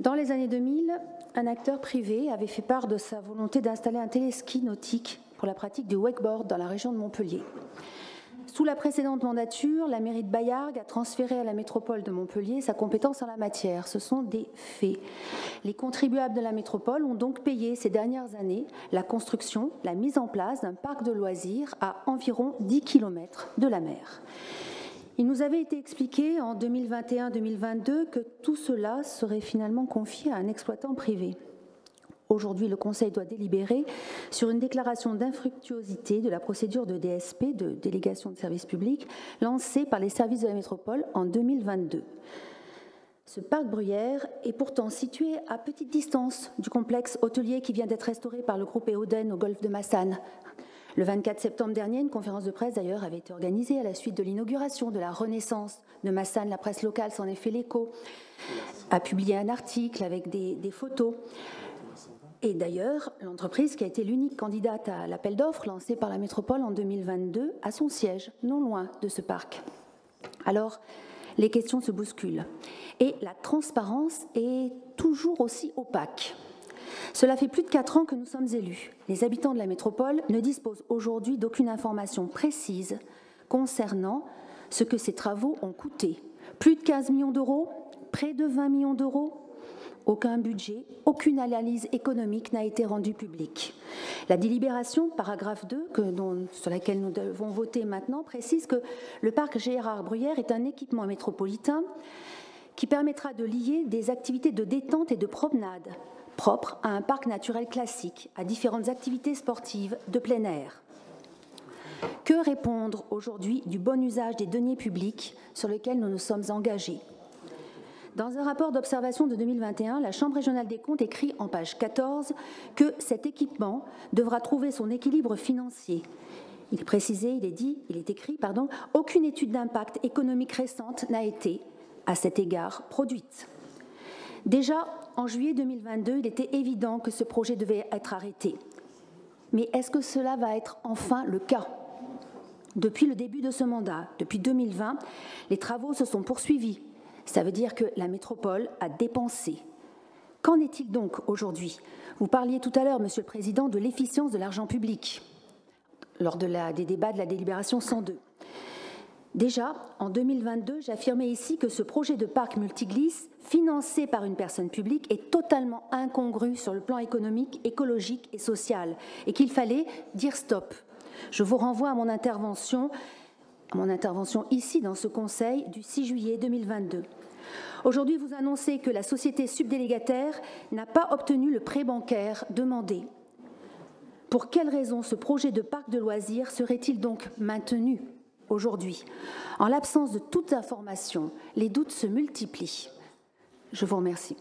Dans les années 2000, un acteur privé avait fait part de sa volonté d'installer un téléski nautique pour la pratique du wakeboard dans la région de Montpellier. Sous la précédente mandature, la mairie de Baillargues a transféré à la métropole de Montpellier sa compétence en la matière. Ce sont des faits. Les contribuables de la métropole ont donc payé ces dernières années la construction, la mise en place d'un parc de loisirs à environ 10 km de la mer. Il nous avait été expliqué en 2021-2022 que tout cela serait finalement confié à un exploitant privé. Aujourd'hui, le Conseil doit délibérer sur une déclaration d'infructuosité de la procédure de DSP, de délégation de service public, lancée par les services de la métropole en 2022. Ce parc Bruyère est pourtant situé à petite distance du complexe hôtelier qui vient d'être restauré par le groupe Eoden au golfe de Massane. Le 24 septembre dernier, une conférence de presse d'ailleurs avait été organisée à la suite de l'inauguration de la Renaissance de Massane. La presse locale s'en est fait l'écho, a publié un article avec des photos. Et d'ailleurs, l'entreprise qui a été l'unique candidate à l'appel d'offres lancé par la métropole en 2022 a son siège non loin de ce parc. Alors, les questions se bousculent. Et la transparence est toujours aussi opaque. Cela fait plus de 4 ans que nous sommes élus. Les habitants de la métropole ne disposent aujourd'hui d'aucune information précise concernant ce que ces travaux ont coûté. Plus de 15 millions d'euros, près de 20 millions d'euros. Aucun budget, aucune analyse économique n'a été rendue publique. La délibération, paragraphe 2, sur laquelle nous devons voter maintenant, précise que le parc Gérard Bruyère est un équipement métropolitain qui permettra de lier des activités de détente et de promenade propres à un parc naturel classique, à différentes activités sportives de plein air. Que répondre aujourd'hui du bon usage des deniers publics sur lesquels nous nous sommes engagés ? Dans un rapport d'observation de 2021, la Chambre régionale des comptes écrit en page 14 que cet équipement devra trouver son équilibre financier. Il est écrit, aucune étude d'impact économique récente n'a été, à cet égard, produite. Déjà, en juillet 2022, il était évident que ce projet devait être arrêté. Mais est-ce que cela va être enfin le cas ? Depuis le début de ce mandat, depuis 2020, les travaux se sont poursuivis. Ça veut dire que la métropole a dépensé. Qu'en est-il donc aujourd'hui ? Vous parliez tout à l'heure, Monsieur le Président, de l'efficience de l'argent public lors des débats de la délibération 102. Déjà, en 2022, j'affirmais ici que ce projet de parc multiglisse, financé par une personne publique, est totalement incongru sur le plan économique, écologique et social, et qu'il fallait dire stop. Je vous renvoie à mon intervention ici dans ce Conseil du 6 juillet 2022. Aujourd'hui, vous annoncez que la société subdélégataire n'a pas obtenu le prêt bancaire demandé. Pour quelles raisons ce projet de parc de loisirs serait-il donc maintenu aujourd'hui ? En l'absence de toute information, les doutes se multiplient. Je vous remercie.